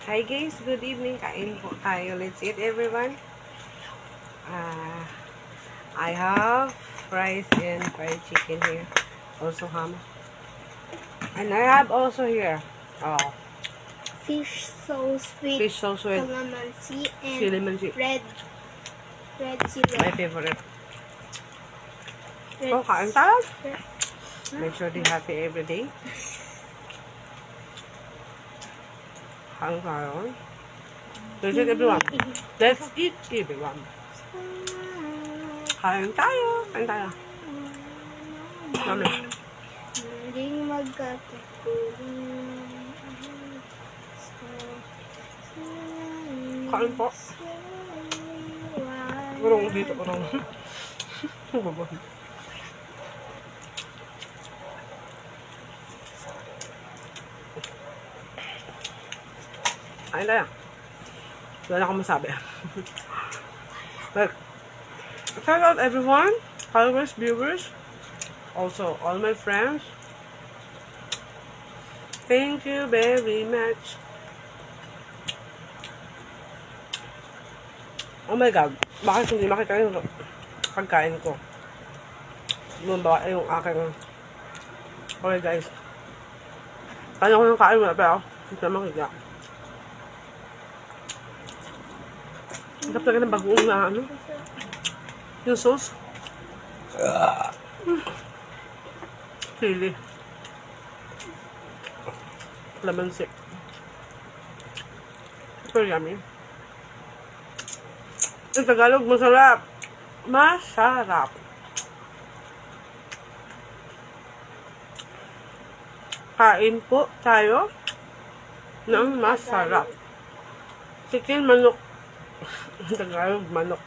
Hi guys, good evening. Kain po tayo. Let's eat everyone. I have rice and fried chicken here. Also ham. And I have also here Fish so sweet. fish sauce with Calamansi and calamansi. red chili. My favorite. Red So, kain tayo. red- Make sure to be happy every day. Kain tayo. Let's eat everyone. Let's eat everyone. Kain tayo. Kain tayo. Mami. Muling magkatulungan. Kain po. Urong dito, urong. Babahan. Kain tayo. Wala na akong masabi. But, shout out everyone, followers, viewers, also all my friends. Thank you very much. Oh my God, bakit hindi makita yung pagkain ko? Bumaba yung aking... Okay guys. Kanya ko yung kain mo, pero hindi na makita. Ang talaga ng bagoong na ano? Yung sauce. Chili. Calamansi. Super yummy. Yung Tagalog, masarap. Masarap. Kain po tayo ng masarap. Chicken, manok. Tagalog, manok.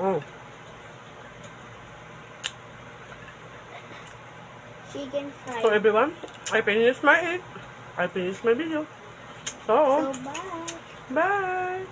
Oh. Chicken fried. So everyone, I finished my video. So, So bye. bye.